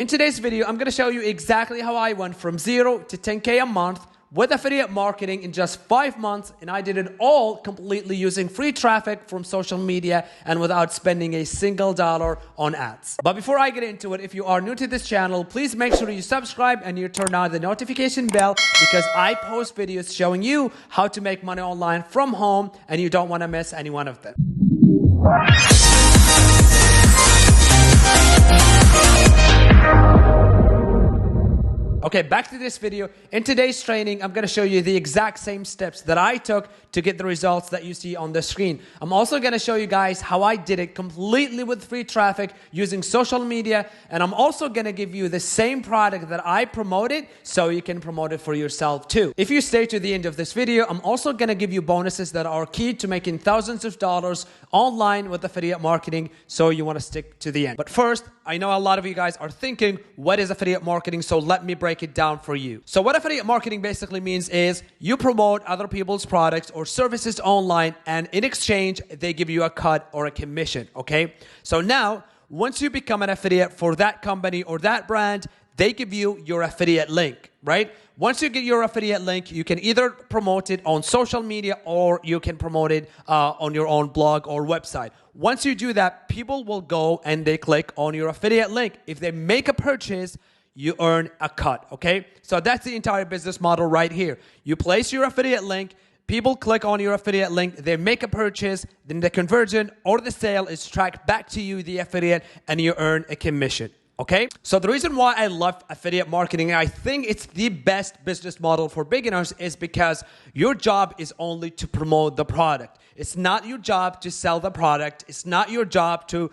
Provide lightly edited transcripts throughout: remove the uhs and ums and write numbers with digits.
In today's video, I'm going to show you exactly how I went from 0 to 10K a month with affiliate marketing in just 5 months, and I did it all completely using free traffic from social media and without spending a single dollar on ads. But before I get into it, if you are new to this channel, please make sure you subscribe and you turn on the notification bell because I post videos showing you how to make money online from home and you don't want to miss any one of them. Okay, back to this video. In today's training, I'm going to show you the exact same steps that I took to get the results that you see on the screen. I'm also going to show you guys how I did it completely with free traffic using social media. And I'm also going to give you the same product that I promoted so you can promote it for yourself too. If you stay to the end of this video, I'm also going to give you bonuses that are key to making thousands of dollars online with affiliate marketing, so you want to stick to the end. But first, I know a lot of you guys are thinking, what is affiliate marketing? So let me break it down for you. So what affiliate marketing basically means is you promote other people's products or services online, and in exchange, they give you a cut or a commission, okay? So now, once you become an affiliate for that company or that brand, they give you your affiliate link, right? Once you get your affiliate link, you can either promote it on social media or you can promote it on your own blog or website. Once you do that, people will go and they click on your affiliate link. If they make a purchase, you earn a cut, okay? So that's the entire business model right here. You place your affiliate link, people click on your affiliate link, they make a purchase, then the conversion or the sale is tracked back to you, the affiliate, and you earn a commission. Okay, so the reason why I love affiliate marketing, and I think it's the best business model for beginners, is because your job is only to promote the product. It's not your job to sell the product. It's not your job to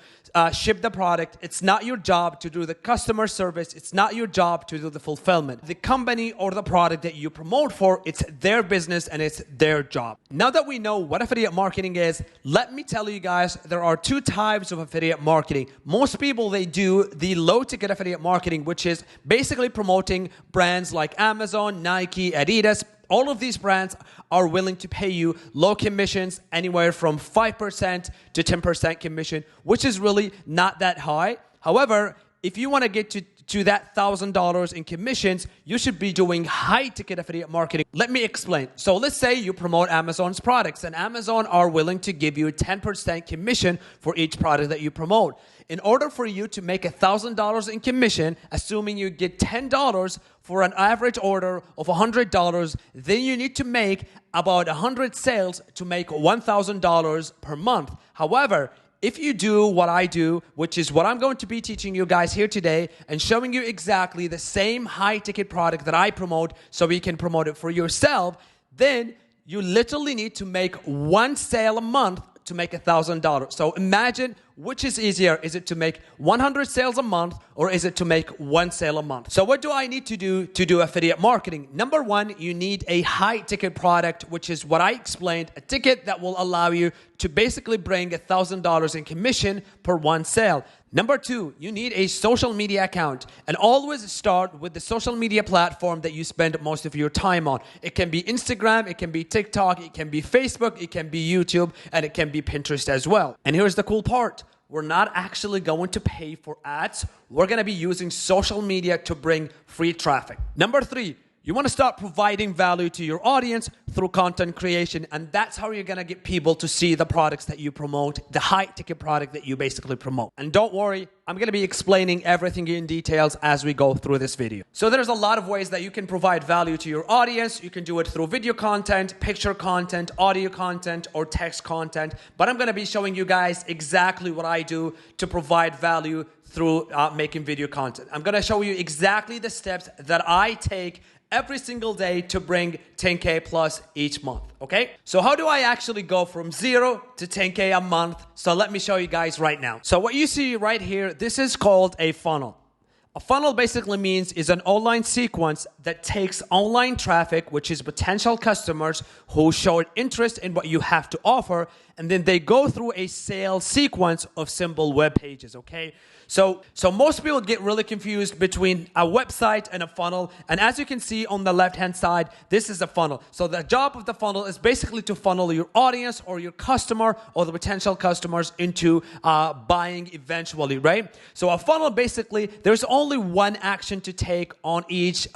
ship the product. It's not your job to do the customer service. It's not your job to do the fulfillment. The company or the product that you promote for, it's their business and it's their job. Now that we know what affiliate marketing is, let me tell you guys, there are 2 types of affiliate marketing. Most people, they do the low-ticket affiliate marketing, which is basically promoting brands like Amazon, Nike, Adidas. All of these brands are willing to pay you low commissions, anywhere from 5% to 10% commission, which is really not that high. However, if you want to get to that $1,000 in commissions, you should be doing high-ticket affiliate marketing. Let me explain. So let's say you promote Amazon's products, and Amazon are willing to give you a 10% commission for each product that you promote. In order for you to make $1,000 in commission, assuming you get $10 for an average order of $100, then you need to make about 100 sales to make $1,000 per month. However, if you do what I do, which is what I'm going to be teaching you guys here today and showing you exactly the same high-ticket product that I promote so you can promote it for yourself, then you literally need to make 1 sale a month to make $1,000. So imagine, which is easier? Is it to make 100 sales a month or is it to make 1 sale a month? So what do I need to do affiliate marketing? Number 1, you need a high ticket product, which is what I explained, a ticket that will allow you to basically bring $1,000 in commission per 1 sale. Number 2, you need a social media account, and always start with the social media platform that you spend most of your time on. It can be Instagram, it can be TikTok, it can be Facebook, it can be YouTube, and it can be Pinterest as well. And here's the cool part. We're not actually going to pay for ads. We're going to be using social media to bring free traffic. Number 3, you want to start providing value to your audience through content creation, and that's how you're going to get people to see the products that you promote, the high-ticket product that you basically promote. And don't worry, I'm going to be explaining everything in details as we go through this video. So there's a lot of ways that you can provide value to your audience. You can do it through video content, picture content, audio content, or text content. But I'm going to be showing you guys exactly what I do to provide value through making video content. I'm going to show you exactly the steps that I take every single day to bring 10K plus each month, okay? So how do I actually go from 0 to 10K a month? So let me show you guys right now. So what you see right here, this is called a funnel. A funnel basically means is an online sequence that takes online traffic, which is potential customers who showed interest in what you have to offer, and then they go through a sales sequence of simple web pages, okay? So most people get really confused between a website and a funnel, and as you can see on the left-hand side, this is a funnel. So the job of the funnel is basically to funnel your audience or your customer or the potential customers into buying eventually, right? So a funnel, basically, there's only one action to take on each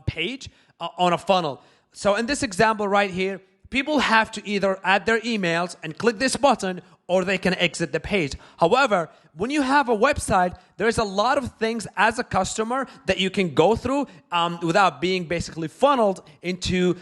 page on a funnel. So in this example right here, people have to either add their emails and click this button, or they can exit the page. However, when you have a website, there's a lot of things as a customer that you can go through without being basically funneled into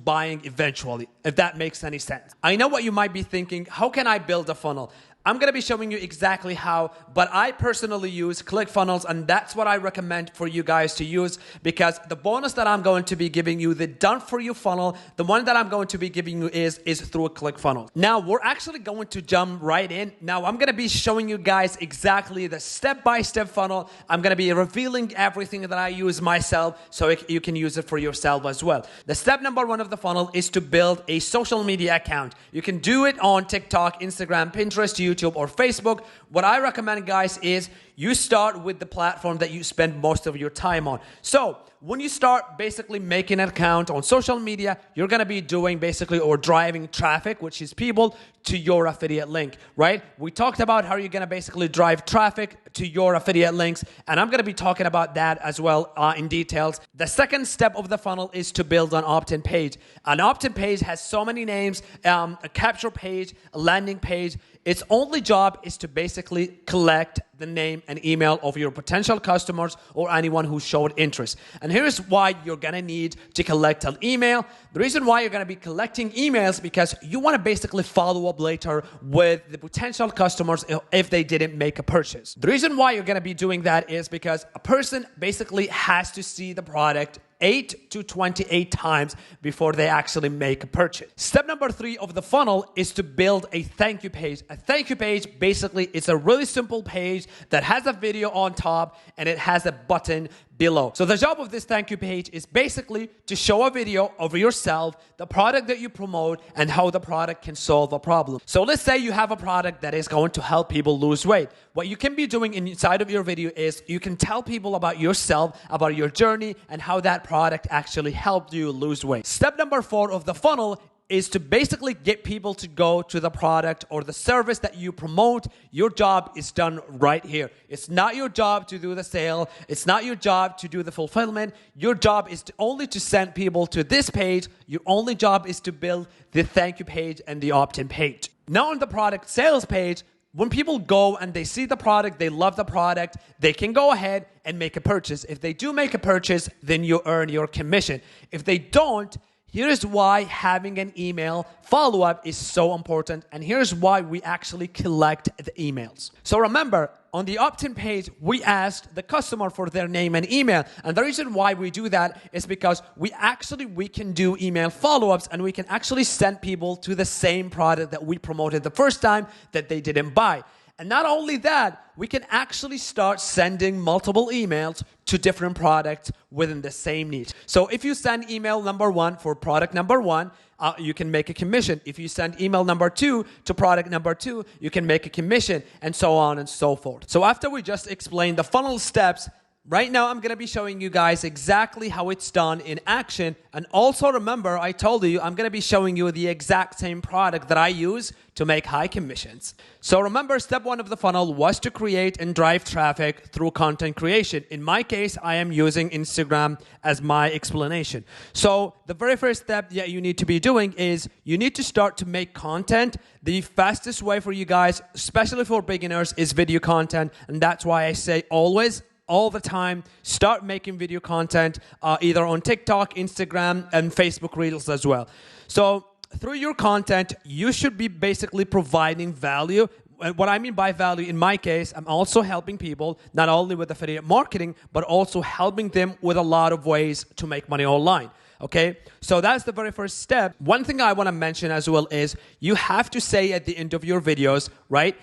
buying eventually, if that makes any sense. I know what you might be thinking, how can I build a funnel? I'm going to be showing you exactly how, but I personally use ClickFunnels, and that's what I recommend for you guys to use, because the bonus that I'm going to be giving you, the done-for-you funnel, the one that I'm going to be giving you is through a ClickFunnels. Now, we're actually going to jump right in. Now, I'm going to be showing you guys exactly the step-by-step funnel. I'm going to be revealing everything that I use myself, so you can use it for yourself as well. The step number one of the funnel is to build a social media account. You can do it on TikTok, Instagram, Pinterest, YouTube, or Facebook. What I recommend, guys, is you start with the platform that you spend most of your time on. So when you start basically making an account on social media, you're going to be doing basically or driving traffic, which is people, to your affiliate link, right? We talked about how you're going to basically drive traffic to your affiliate links, and I'm going to be talking about that as well in details. The second step of the funnel is to build an opt-in page. An opt-in page has so many names, a capture page, a landing page. Its only job is to basically collect the name and email of your potential customers or anyone who showed interest. And here's why you're going to need to collect an email. The reason why you're going to be collecting emails, because you want to basically follow up later with the potential customers if they didn't make a purchase. The reason why you're going to be doing that is because a person basically has to see the product 8 to 28 times before they actually make a purchase. Step number 3 of the funnel is to build a thank you page. A thank you page, basically, it's a really simple page that has a video on top and it has a button below. So the job of this thank you page is basically to show a video of yourself, the product that you promote, and how the product can solve a problem. So let's say you have a product that is going to help people lose weight. What you can be doing inside of your video is you can tell people about yourself, about your journey, and how that product actually helped you lose weight. Step number 4 of the funnel is to basically get people to go to the product or the service that you promote. Your job is done right here. It's not your job to do the sale. It's not your job to do the fulfillment. Your job is only to send people to this page. Your only job is to build the thank you page and the opt-in page. Now on the product sales page, when people go and they see the product, they love the product, they can go ahead and make a purchase. If they do make a purchase, then you earn your commission. If they don't, here's why having an email follow-up is so important, and here's why we actually collect the emails. So remember, on the opt-in page, we asked the customer for their name and email, and the reason why we do that is because we can do email follow-ups, and we can actually send people to the same product that we promoted the first time that they didn't buy. And not only that, we can actually start sending multiple emails to different products within the same niche. So if you send email number 1 for product number 1, you can make a commission. If you send email number 2 to product number 2, you can make a commission, and so on and so forth. So after we just explained the funnel steps, right now I'm going to be showing you guys exactly how it's done in action. And also remember, I told you I'm going to be showing you the exact same product that I use to make high commissions. So remember, step 1 of the funnel was to create and drive traffic through content creation. In my case, I am using Instagram as my explanation. So the very first step that you need to be doing is you need to start to make content. The fastest way for you guys, especially for beginners, is video content. And that's why I say always, all the time, start making video content either on TikTok, Instagram, and Facebook Reels as well. So through your content, you should be basically providing value. And what I mean by value, in my case, I'm also helping people not only with affiliate marketing, but also helping them with a lot of ways to make money online. Okay, so that's the very first step. One thing I want to mention as well is you have to say at the end of your videos, right?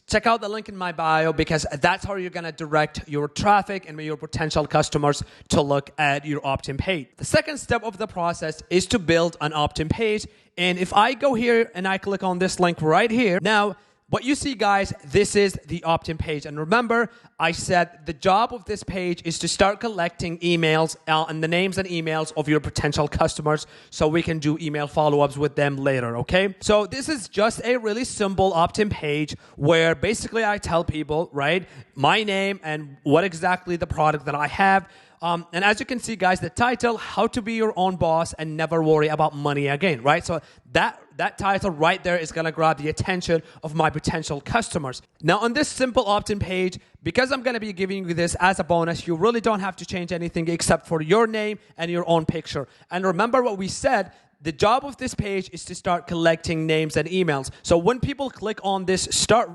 check out the link in my bio because that's how you're going to direct your traffic and your potential customers to look at your opt-in page. The second step of the process is to build an opt-in page. And if I go here and I click on this link right here, now what you see, guys, this is the opt-in page. And remember, I said the job of this page is to start collecting emails and the names and emails of your potential customers so we can do email follow-ups with them later, okay? So this is just a really simple opt-in page where basically I tell people, right, my name and what exactly the product that I have. And as you can see, guys, the title, How to Be Your Own Boss and Never Worry About Money Again, right? So that title right there is going to grab the attention of my potential customers. Now, on this simple opt-in page, because I'm going to be giving you this as a bonus, you really don't have to change anything except for your name and your own picture. And remember what we said, the job of this page is to start collecting names and emails. So when people click on this start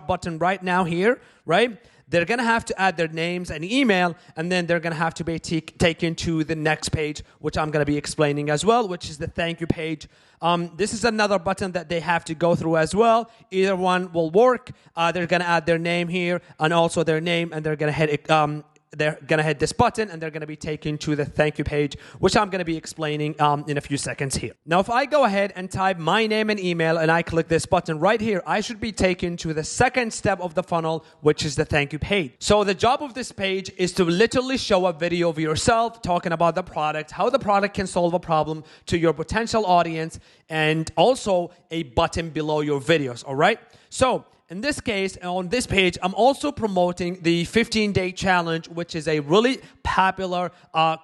button right now here, right, they're going to have to add their names and email, and then they're going to have to be taken to the next page, which I'm going to be explaining as well, which is the thank you page. This is another button that they have to go through as well. Either one will work. They're going to add their name here and also their name, and they're going to hit this button and they're going to be taken to the thank you page, which I'm going to be explaining in a few seconds here. Now, if I go ahead and type my name and email and I click this button right here, I should be taken to the second step of the funnel, which is the thank you page. So the job of this page is to literally show a video of yourself talking about the product, how the product can solve a problem to your potential audience, and also a button below your videos, all right? So in this case, on this page, I'm also promoting the 15-day challenge, which is a really popular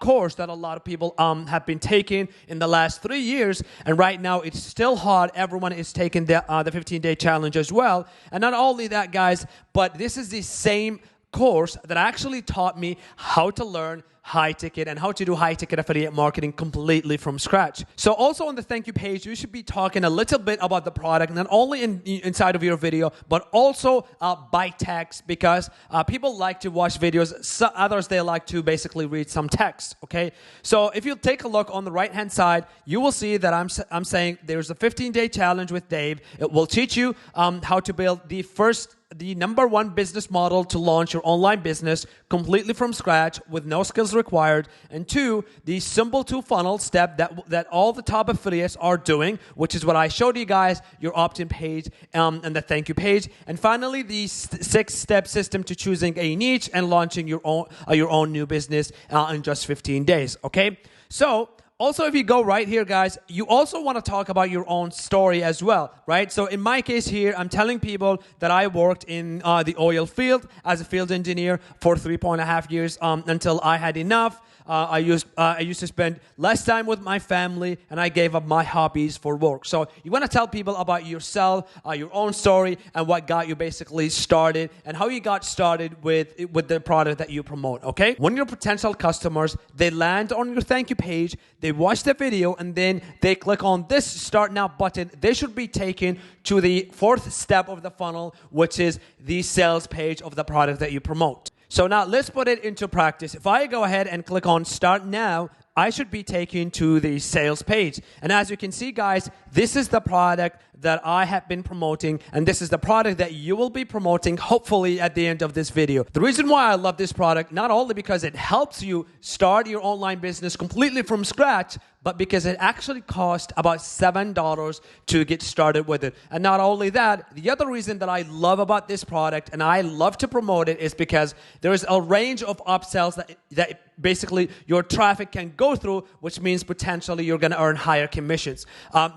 course that a lot of people have been taking in the last 3 years. And right now, it's still hot. Everyone is taking the 15-day challenge as well. And not only that, guys, but this is the same course that actually taught me how to learn high ticket and how to do high ticket affiliate marketing completely from scratch. So also on the thank you page, you should be talking a little bit about the product, not only inside of your video, but also by text, because people like to watch videos. So others, they like to basically read some text, okay? So if you take a look on the right-hand side, you will see that I'm saying there's a 15-day challenge with Dave. It will teach you how to build the number one business model to launch your online business completely from scratch with no skills required. And 2, the simple 2-funnel step that all the top affiliates are doing, which is what I showed you guys, your opt-in page and the thank you page. And finally, the 6-step system to choosing a niche and launching your own new business in just 15 days, okay? So also, if you go right here, guys, you also want to talk about your own story as well, right? So in my case here, I'm telling people that I worked in the oil field as a field engineer for 3.5 years until I had enough. I used to spend less time with my family, and I gave up my hobbies for work. So you want to tell people about yourself, your own story, and what got you basically started, and how you got started with the product that you promote, okay? When your potential customers, they land on your thank you page, they watch the video, and then they click on this Start Now button, they should be taken to the 4th step of the funnel, which is the sales page of the product that you promote. So now let's put it into practice. If I go ahead and click on Start Now, I should be taken to the sales page. And as you can see, guys, this is the product that I have been promoting, and this is the product that you will be promoting, hopefully, at the end of this video. The reason why I love this product, not only because it helps you start your online business completely from scratch, but because it actually costs about $7 to get started with it. And not only that, the other reason that I love about this product and I love to promote it is because there is a range of upsells that basically your traffic can go through, which means potentially you're going to earn higher commissions.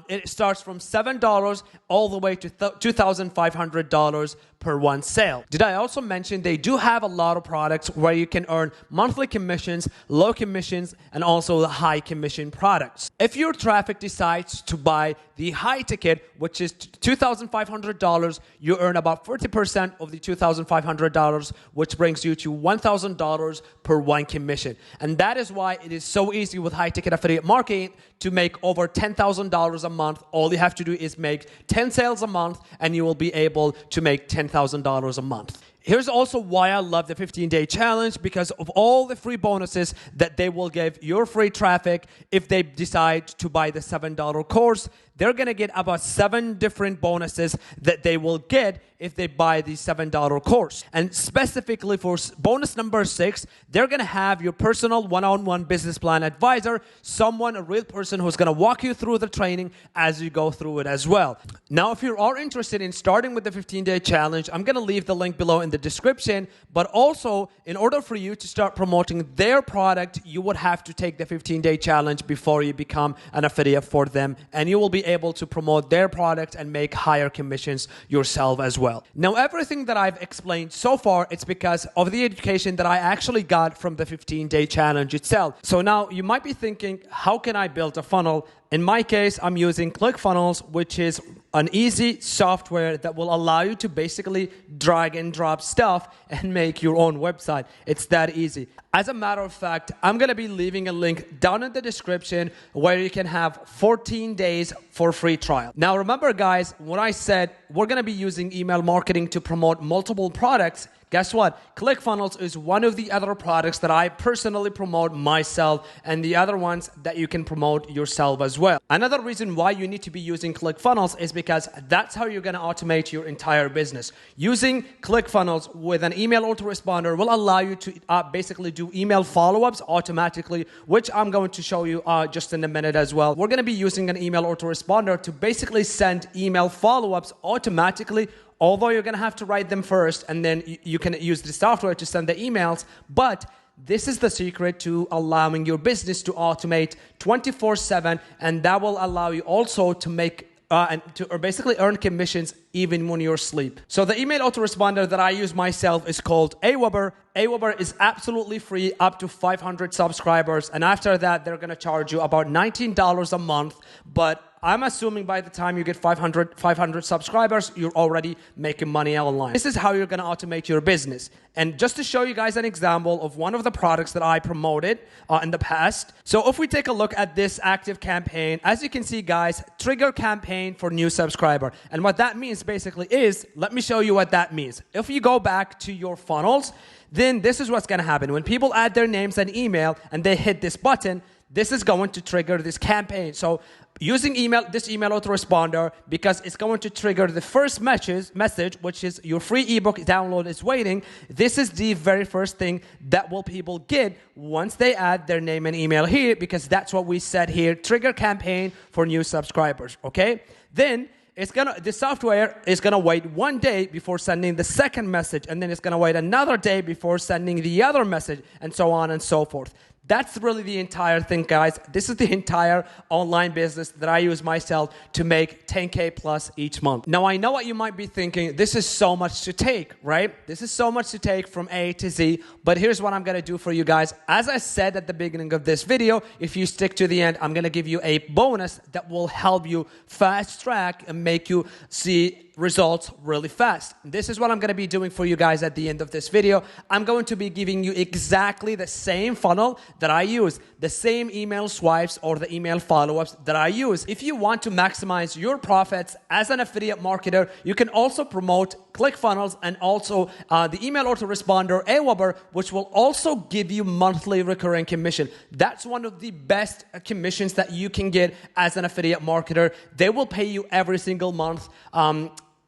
It starts from $7 all the way to $2,500 per one sale. Did I also mention they do have a lot of products where you can earn monthly commissions, low commissions, and also the high commission products. If your traffic decides to buy the high ticket, which is $2,500, you earn about 40% of the $2,500, which brings you to $1,000 per one commission. And that is why it is so easy with high ticket affiliate marketing to make over $10,000 a month. All you have to do is make 10 sales a month, and you will be able to make $10,000 a month. Here's also why I love the 15-day challenge, because of all the free bonuses that they will give your free traffic if they decide to buy the $7 course. they're going to get about 7 different bonuses that they will get if they buy the $7 course. And specifically for bonus number 6, they're going to have your personal one-on-one business plan advisor, someone, a real person who's going to walk you through the training as you go through it as well. Now, if you are interested in starting with the 15-day challenge, I'm going to leave the link below in the description. But also, in order for you to start promoting their product, you would have to take the 15-day challenge before you become an affiliate for them. And you will be able to promote their product and make higher commissions yourself as well. Now, everything that I've explained so far, it's because of the education that I actually got from the 15-day challenge itself. So now you might be thinking, how can I build a funnel? In my case, I'm using ClickFunnels, which is an easy software that will allow you to basically drag and drop stuff and make your own website. It's that easy. As a matter of fact, I'm going to be leaving a link down in the description where you can have 14 days for free trial. Now, remember, guys, when I said we're going to be using email marketing to promote multiple products, guess what? ClickFunnels is one of the other products that I personally promote myself, and the other ones that you can promote yourself as well. Another reason why you need to be using ClickFunnels is because that's how you're going to automate your entire business. Using ClickFunnels with an email autoresponder will allow you to basically do email follow-ups automatically, which I'm going to show you just in a minute as well. We're going to be using an email autoresponder to basically send email follow-ups automatically, although you're going to have to write them first, and then you can use the software to send the emails. But this is the secret to allowing your business to automate 24/7, and that will allow you also to make or basically earn commissions even when you're asleep. So the email autoresponder that I use myself is called 𝗖𝗶𝗏. 𝗖𝗶𝗏 is absolutely free up to 500 subscribers, and after that they're going to charge you about $19 a month. But I'm assuming by the time you get 500 subscribers, you're already making money online. This is how you're going to automate your business. And just to show you guys an example of one of the products that I promoted in the past. So if we take a look at this active campaign, as you can see, guys, trigger campaign for new subscriber. And what that means basically is, let me show you what that means. If you go back to your funnels, then this is what's going to happen. When people add their names and email and they hit this button, this is going to trigger this campaign. So using this email autoresponder, because it's going to trigger the first message, which is your free ebook download is waiting. This is the very first thing that will people get once they add their name and email here, because that's what we said here, trigger campaign for new subscribers, okay? Then the software is gonna wait 1 day before sending the second message, and then it's gonna wait another day before sending the other message, and so on and so forth. That's really the entire thing, guys. This is the entire online business that I use myself to make 10K plus each month. Now, I know what you might be thinking. This is so much to take, right? This is so much to take from A to Z. But here's what I'm going to do for you guys. As I said at the beginning of this video, if you stick to the end, I'm going to give you a bonus that will help you fast track and make you see results really fast. This is what I'm going to be doing for you guys at the end of this video. I'm going to be giving you exactly the same funnel that I use, the same email swipes or the email follow-ups that I use. If you want to maximize your profits as an affiliate marketer, you can also promote ClickFunnels and also the email autoresponder 𝗖𝗶𝗏, which will also give you monthly recurring commission. That's one of the best commissions that you can get as an affiliate marketer. They will pay you every single month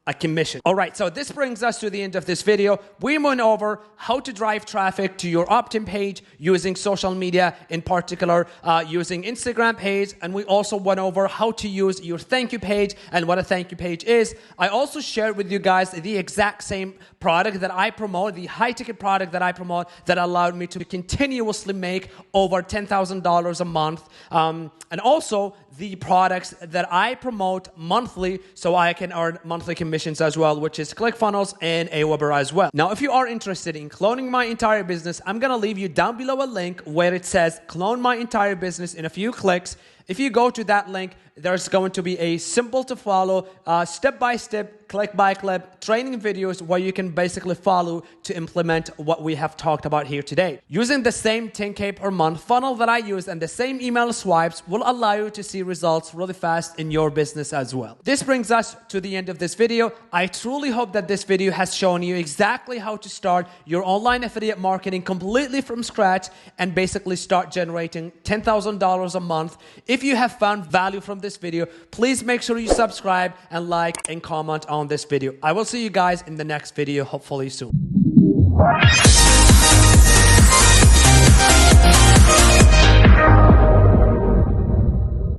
a commission. All right, so this brings us to the end of this video. We went over how to drive traffic to your opt-in page using social media, in particular using Instagram page, and we also went over how to use your thank you page and what a thank you page is. I also shared with you guys the exact same product that I promote, the high-ticket product that I promote that allowed me to continuously make over $10,000 a month, and also the products that I promote monthly so I can earn monthly commissions as well, which is ClickFunnels and 𝗖𝗶𝗏 as well. Now, if you are interested in cloning my entire business, I'm going to leave you down below a link where it says clone my entire business in a few clicks. If you go to that link, there's going to be a simple to follow, step-by-step, click-by-click training videos where you can basically follow to implement what we have talked about here today. Using the same 10K per month funnel that I use and the same email swipes will allow you to see results really fast in your business as well. This brings us to the end of this video. I truly hope that this video has shown you exactly how to start your online affiliate marketing completely from scratch and basically start generating $10,000 a month. If you have found value from this video, please make sure you subscribe and like and comment on this video. I will see you guys in the next video, hopefully soon.